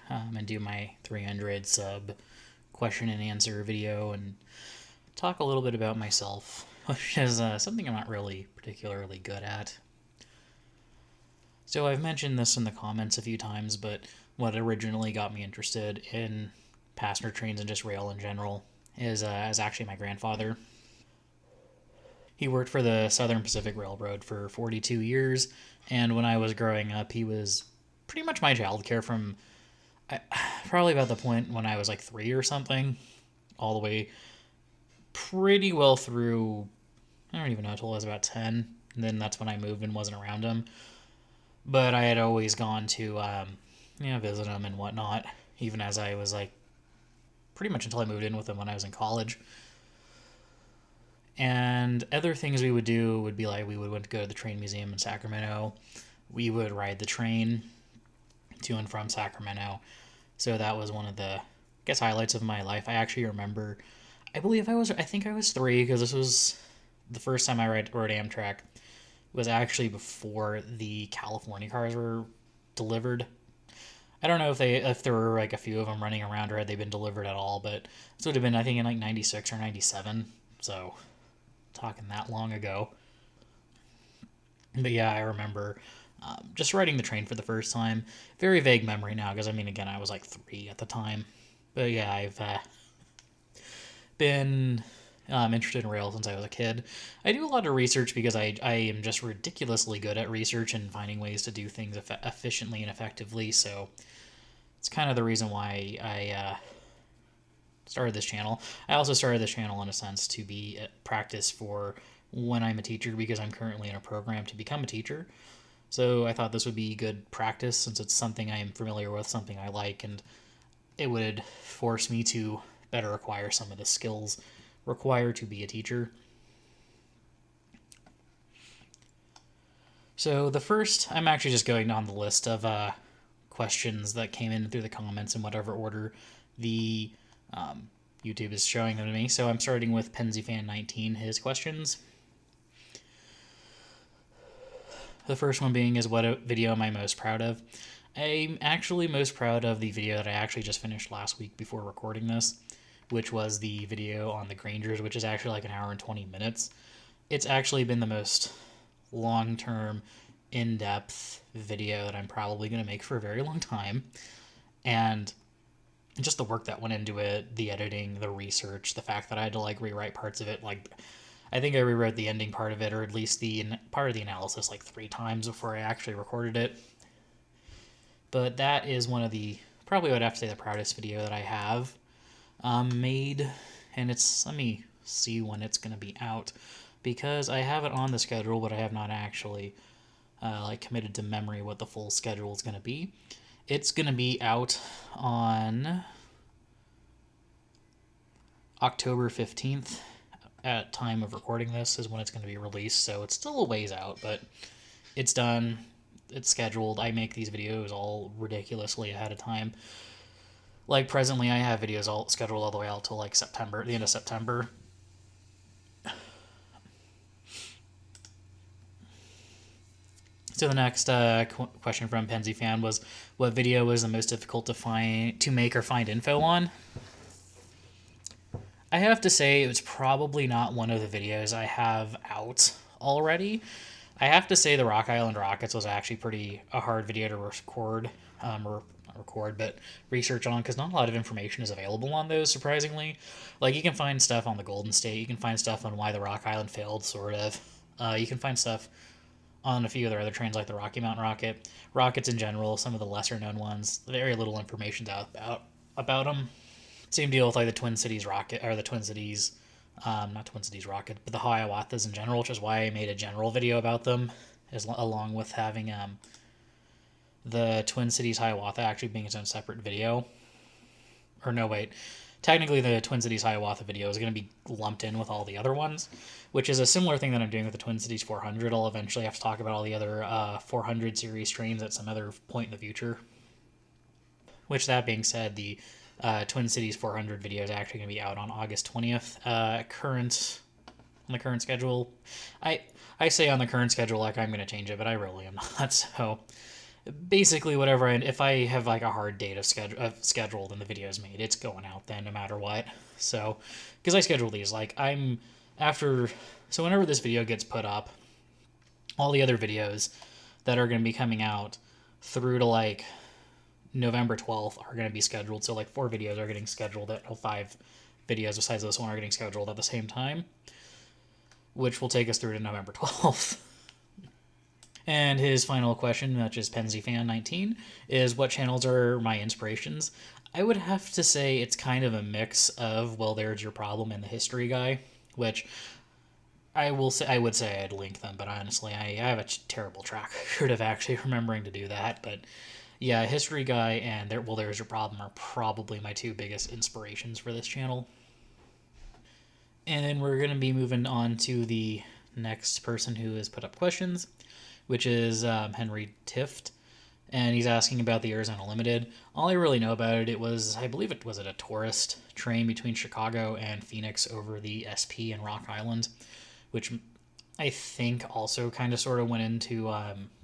talk and do my 300 sub question and answer video and talk a little bit about myself, which is something I'm not really particularly good at. So I've mentioned this in the comments a few times, but what originally got me interested in passenger trains and just rail in general is actually my grandfather. He worked for the Southern Pacific Railroad for 42 years, and when I was growing up, he was pretty much my childcare from probably about the point when I was like 3 or something, all the way pretty well through, I don't even know, until I was about 10. And then that's when I moved and wasn't around him. But I had always gone to, visit him and whatnot, even as I was like, pretty much until I moved in with him when I was in college. And other things we would do would be like we would go to the train museum in Sacramento. We would ride the train to and from Sacramento. So that was one of the, I guess, highlights of my life. I actually remember, I think I was 3, because this was the first time I rode Amtrak. Was actually before the California cars were delivered. I don't know if there were like a few of them running around or had they been delivered at all, but this would have been, I think, in like 96 or 97. So talking that long ago. But yeah, I remember just riding the train for the first time. Very vague memory now, because I mean, again, I was like 3 at the time. But yeah, I've been interested in rail since I was a kid. I do a lot of research because I am just ridiculously good at research and finding ways to do things efficiently and effectively. So it's kind of the reason why I started this channel. I also started this channel in a sense to be at practice for when I'm a teacher, because I'm currently in a program to become a teacher. So I thought this would be good practice since it's something I am familiar with, something I like, and it would force me to better acquire some of the skills required to be a teacher. So the first, I'm actually just going down the list of questions that came in through the comments in whatever order the YouTube is showing them to me. So I'm starting with PensyFan19, his questions. The first one being is, what video am I most proud of? I'm actually most proud of the video that I actually just finished last week before recording this, which was the video on the Grangers, which is actually like an hour and 20 minutes. It's actually been the most long-term, in-depth video that I'm probably going to make for a very long time. And just the work that went into it, the editing, the research, the fact that I had to like rewrite parts of it. Like, I think I rewrote the ending part of it, or at least the part of the analysis, like 3 times before I actually recorded it. But that is one of the, probably would have to say, the proudest video that I have made. And it's, let me see when it's going to be out, because I have it on the schedule, but I have not actually committed to memory what the full schedule is going to be. It's going to be out on October 15th. At time of recording this is when it's going to be released, so it's still a ways out, but it's done. It's scheduled. I make these videos all ridiculously ahead of time. Like, presently, I have videos all scheduled all the way out till like September, the end of September. So the next question from Pensy Fan was, what video was the most difficult to make or find info on? I have to say it was probably not one of the videos I have out already. I have to say the Rock Island Rockets was actually pretty a hard video to record, but research on, because not a lot of information is available on those, surprisingly. Like, you can find stuff on the Golden State, you can find stuff on why the Rock Island failed, sort of. You can find stuff on a few of their other trains, like the Rocky Mountain Rocket. Rockets in general, some of the lesser-known ones, very little information about them. Same deal with like the Twin Cities Rocket, or the Twin Cities, not Twin Cities Rocket, but the Hiawathas in general, which is why I made a general video about them, along with having the Twin Cities Hiawatha actually being its own separate video. Or no, wait. Technically, the Twin Cities Hiawatha video is going to be lumped in with all the other ones, which is a similar thing that I'm doing with the Twin Cities 400. I'll eventually have to talk about all the other 400 series trains at some other point in the future. Which, that being said, the Twin Cities 400 video is actually going to be out on August 20th. On the current schedule. I say on the current schedule like I'm going to change it, but I really am not. So basically whatever. If I have like a hard date scheduled and the video is made, it's going out then no matter what. So, because I schedule these, like I'm after, so whenever this video gets put up, all the other videos that are going to be coming out through to like November 12th are going to be scheduled. So like 4 videos are getting scheduled at 5 videos besides this one are getting scheduled at the same time, which will take us through to November 12th. And his final question, which is PensyFan19, is what channels are my inspirations? I would have to say it's kind of a mix of Well, There's Your Problem and The History Guy, which I would say I'd link them, but honestly, I have a terrible track record of actually remembering to do that. But yeah, History Guy and Well, There's Your Problem are probably my 2 biggest inspirations for this channel. And then we're going to be moving on to the next person who has put up questions, which is Henry Tift, and he's asking about the Arizona Limited. All I really know about it was, I believe it was a tourist train between Chicago and Phoenix over the SP and Rock Island, which I think also kind of sort of went into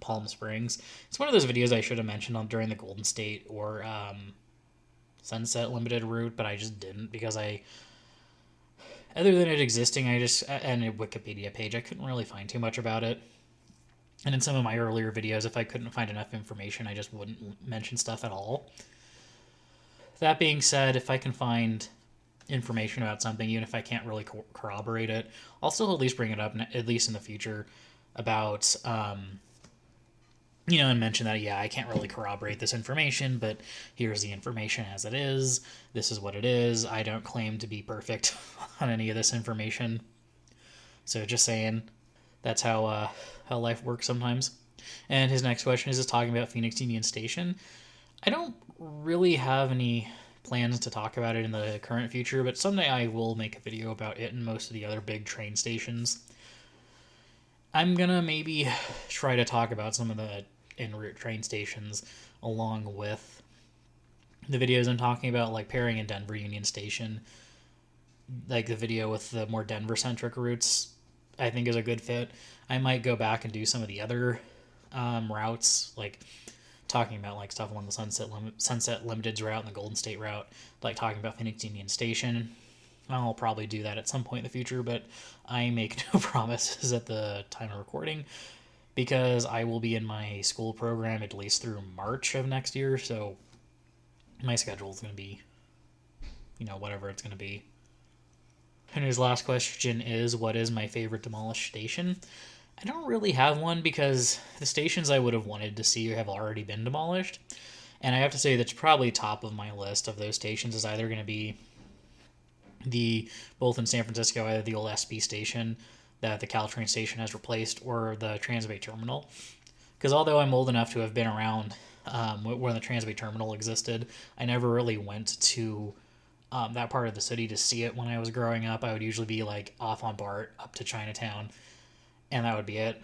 Palm Springs. It's one of those videos I should have mentioned during the Golden State or Sunset Limited route, but I just didn't because other than it existing, and a Wikipedia page, I couldn't really find too much about it. And in some of my earlier videos, if I couldn't find enough information, I just wouldn't mention stuff at all. That being said, if I can find information about something, even if I can't really corroborate it, I'll still at least bring it up, at least in the future, about, and mention that, yeah, I can't really corroborate this information, but here's the information as it is. This is what it is. I don't claim to be perfect on any of this information. So just saying, that's how life works sometimes. And his next question is just talking about Phoenix Union Station. I don't really have any plans to talk about it in the current future, but someday I will make a video about it and most of the other big train stations. I'm gonna maybe try to talk about some of the en route train stations along with the videos I'm talking about, like Perry and Denver Union Station. Like the video with the more Denver centric routes, I think is a good fit. I might go back and do some of the other routes, like talking about like stuff along the Sunset Limited's route and the Golden State route, like talking about Phoenix Union Station. I'll probably do that at some point in the future, but I make no promises at the time of recording because I will be in my school program at least through March of next year, so my schedule is going to be, whatever it's going to be. And his last question is, what is my favorite demolished station? I don't really have one because the stations I would have wanted to see have already been demolished. And I have to say that's probably top of my list of those stations is either going to be both in San Francisco, either the old SB station that the Caltrain station has replaced or the Transbay Terminal. Because although I'm old enough to have been around when the Transbay Terminal existed, I never really went to that part of the city to see it when I was growing up. I would usually be like off on BART up to Chinatown, and that would be it.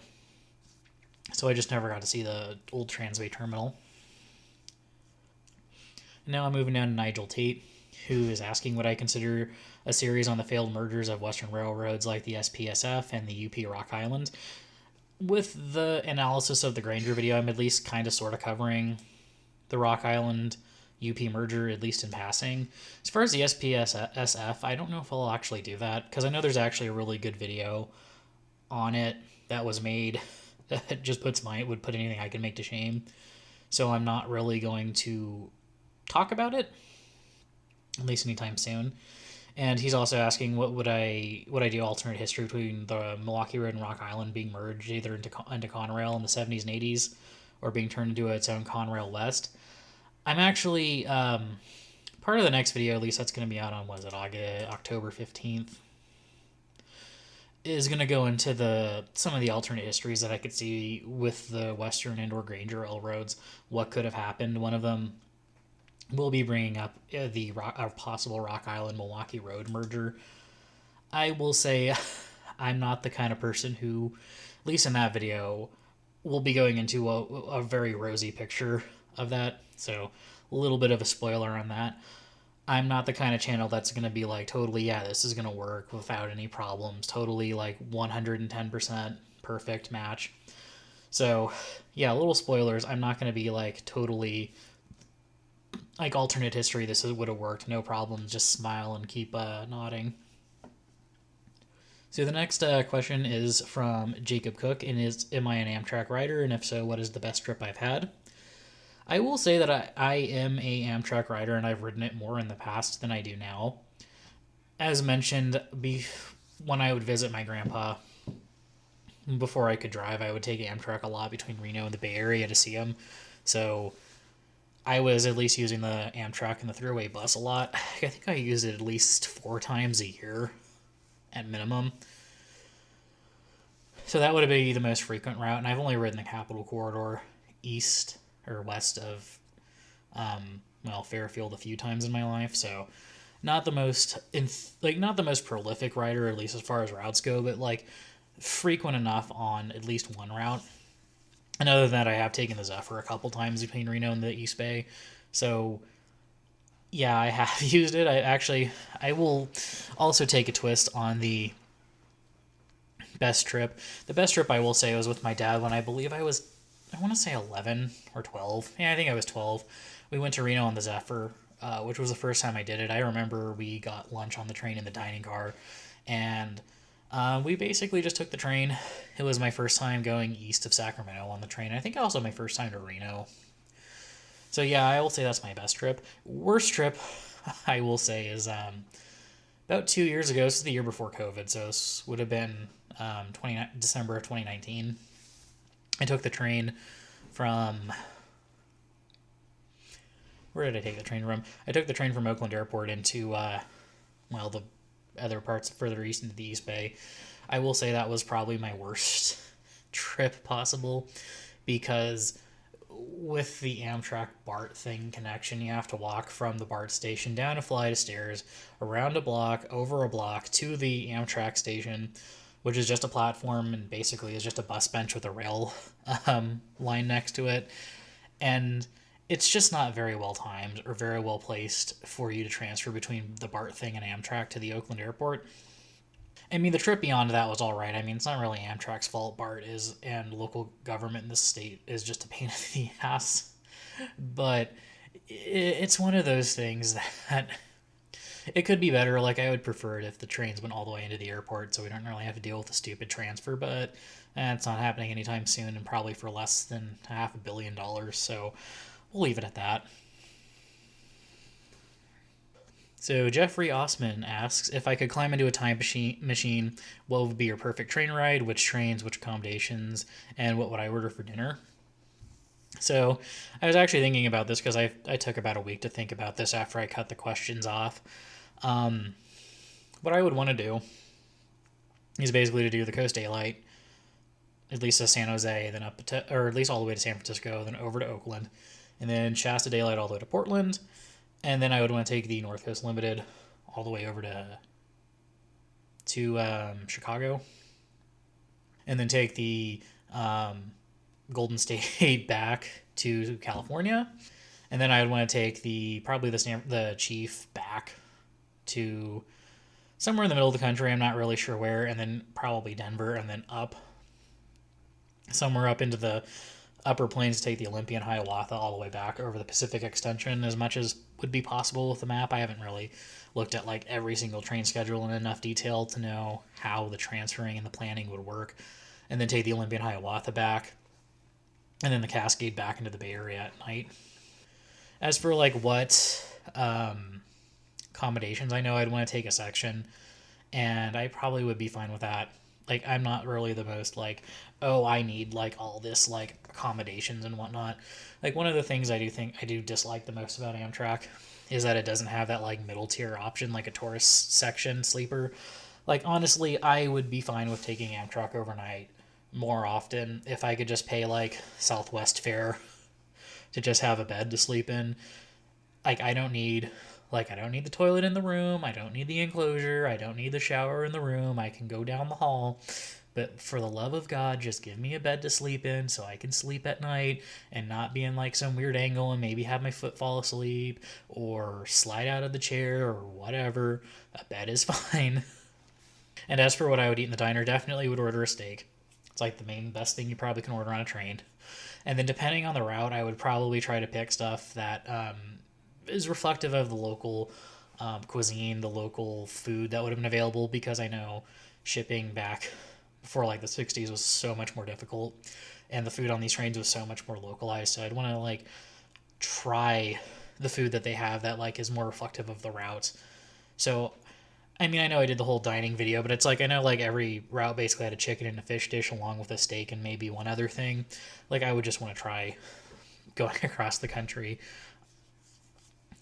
So I just never got to see the old Transbay Terminal. And now I'm moving down to Nigel Tate, who is asking what I consider a series on the failed mergers of Western railroads like the SPSF and the UP Rock Island. With the analysis of the Granger video, I'm at least kind of sort of covering the Rock Island UP merger, at least in passing. As far as the SPSF, I don't know if I'll actually do that, because I know there's actually a really good video on it that was made that just would put anything I can make to shame. So I'm not really going to talk about it, at least anytime soon. And he's also asking would I do alternate history between the Milwaukee Road and Rock Island being merged either into Conrail in the 70s and 80s or being turned into its own Conrail West. I'm actually part of the next video, at least that's going to be out on October 15th, is going to go into some of the alternate histories that I could see with the Western and/or Granger railroads. What could have happened? One of them will be bringing up the possible Rock Island Milwaukee Road merger. I will say I'm not the kind of person who, at least in that video, will be going into a very rosy picture of that. So a little bit of a spoiler on that. I'm not the kind of channel that's going to be like, totally, yeah, this is going to work without any problems. Totally like 110% perfect match. So, yeah, little spoilers. I'm not going to be like totally like alternate history. This would have worked, no problem. Just smile and keep nodding. So the next question is from Jacob Cook, and is, am I an Amtrak rider? And if so, what is the best trip I've had? I will say that I am a Amtrak rider, and I've ridden it more in the past than I do now. As mentioned, when I would visit my grandpa, before I could drive, I would take Amtrak a lot between Reno and the Bay Area to see him. So I was at least using the Amtrak and the Thruway bus a lot. I think I used it at least 4 times a year at minimum. So that would be the most frequent route, and I've only ridden the Capital Corridor east or west of, Fairfield a few times in my life. So not the most not the most prolific rider, at least as far as routes go, but like frequent enough on at least one route. And other than that, I have taken the Zephyr a couple times between Reno and the East Bay. So yeah, I have used it. I will also take a twist on the best trip. The best trip I will say was with my dad when I believe I want to say 11 or 12. Yeah, I think I was 12. We went to Reno on the Zephyr, which was the first time I did it. I remember we got lunch on the train in the dining car, and we basically just took the train. It was my first time going east of Sacramento on the train. I think also my first time to Reno. So yeah, I will say that's my best trip. Worst trip, I will say, is about 2 years ago. This is the year before COVID, so this would have been December of 2019. I took the train from. Where did I take the train from? I took the train from Oakland Airport into, the other parts further east into the East Bay. I will say that was probably my worst trip possible because with the Amtrak BART thing connection, you have to walk from the BART station down a flight of stairs, around a block, over a block to the Amtrak station, which is just a platform and basically is just a bus bench with a rail line next to it. And it's just not very well timed or very well placed for you to transfer between the BART thing and Amtrak to the Oakland airport. I mean, the trip beyond that was all right. I mean, it's not really Amtrak's fault. BART is, and local government in the state is just a pain in the ass. But it's one of those things that it could be better. Like, I would prefer it if the trains went all the way into the airport so we don't really have to deal with the stupid transfer. But it's not happening anytime soon and probably for less than $500 million. So we'll leave it at that. So Jeffrey Osman asks, if I could climb into a time machine, what would be your perfect train ride? Which trains, which accommodations, and what would I order for dinner? So I was actually thinking about this because I took about a week to think about this after I cut the questions off. What I would want to do is basically to do the Coast Daylight, at least to San Jose, then up to, or at least all the way to San Francisco, then over to Oakland, and then Shasta Daylight all the way to Portland, and then I would want to take the North Coast Limited all the way over to Chicago, and then take the Golden State back to California, and then I would want to take the Chief back to somewhere in the middle of the country. I'm not really sure where, and then probably Denver, and then up somewhere up into the upper plains to take the Olympian Hiawatha all the way back over the Pacific Extension as much as would be possible with the map. I haven't really looked at like every single train schedule in enough detail to know how the transferring and the planning would work. And then take the Olympian Hiawatha back, and then the Cascade back into the Bay Area at night. As for like what accommodations, I know I'd want to take a section, and I probably would be fine with that. Like, I'm not really the most like, oh, I need like all this like accommodations and whatnot. Like, one of the things I do dislike the most about Amtrak is that it doesn't have that like middle tier option, like a tourist section sleeper. Like, honestly, I would be fine with taking Amtrak overnight more often if I could just pay like Southwest fare to just have a bed to sleep in. Like, I don't need the toilet in the room. I don't need the enclosure. I don't need the shower in the room. I can go down the hall. But for the love of God, just give me a bed to sleep in so I can sleep at night and not be in like some weird angle and maybe have my foot fall asleep or slide out of the chair or whatever. A bed is fine. And as for what I would eat in the diner, definitely would order a steak. It's like the main best thing you probably can order on a train. And then depending on the route, I would probably try to pick stuff that is reflective of the local cuisine, the local food that would have been available, because I know shipping back before like the 60s was so much more difficult, and the food on these trains was so much more localized. So I'd want to like try the food that they have that like is more reflective of the route. So I mean, I know I did the whole dining video, but it's like I know like every route basically had a chicken and a fish dish along with a steak and maybe one other thing. Like I would just want to try going across the country,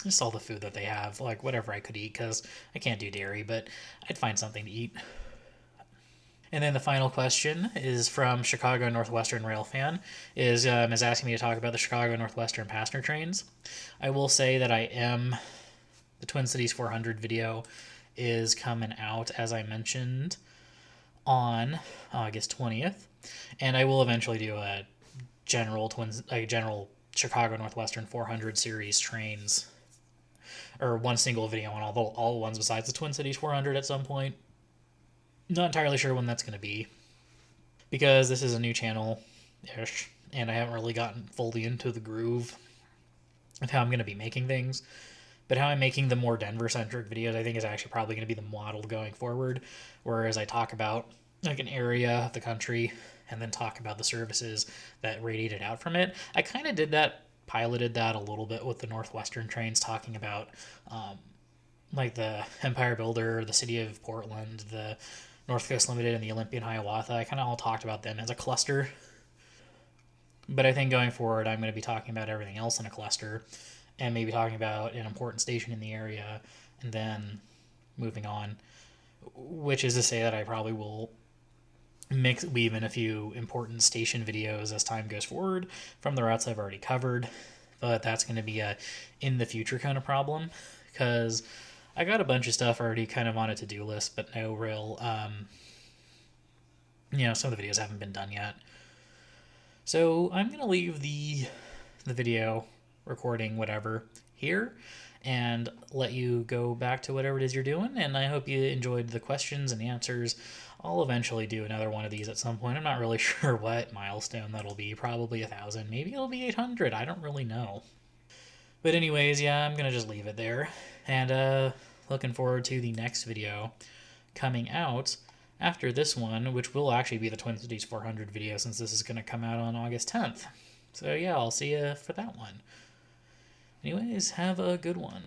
just all the food that they have, like whatever I could eat, because I can't do dairy, but I'd find something to eat. And then the final question is from Chicago Northwestern Rail Fan, is asking me to talk about the Chicago Northwestern passenger trains. I will say that the Twin Cities 400 video is coming out, as I mentioned, on August 20th, and I will eventually do a general Chicago Northwestern 400 series trains, or one single video on all ones besides the Twin Cities 400 at some point. Not entirely sure when that's going to be, because this is a new channel ish, and I haven't really gotten fully into the groove of how I'm going to be making things. But how I'm making the more Denver centric videos, I think, is actually probably going to be the model going forward. Whereas I talk about like an area of the country and then talk about the services that radiated out from it. I kind of piloted that a little bit with the Northwestern trains, talking about like the Empire Builder, the City of Portland, the North Coast Limited, and the Olympian Hiawatha. I kind of all talked about them as a cluster. But I think going forward, I'm going to be talking about everything else in a cluster, and maybe talking about an important station in the area, and then moving on. Which is to say that I probably will weave in a few important station videos as time goes forward from the routes I've already covered. But that's going to be a in the future kind of problem, because I got a bunch of stuff already kind of on a to-do list, but no real, some of the videos haven't been done yet. So I'm going to leave the video recording, whatever, here, and let you go back to whatever it is you're doing. And I hope you enjoyed the questions and answers. I'll eventually do another one of these at some point. I'm not really sure what milestone that'll be. Probably 1,000. Maybe it'll be 800. I don't really know. But anyways, yeah, I'm going to just leave it there. And looking forward to the next video coming out after this one, which will actually be the Twin Cities 400 video, since this is going to come out on August 10th. So yeah, I'll see you for that one. Anyways, have a good one.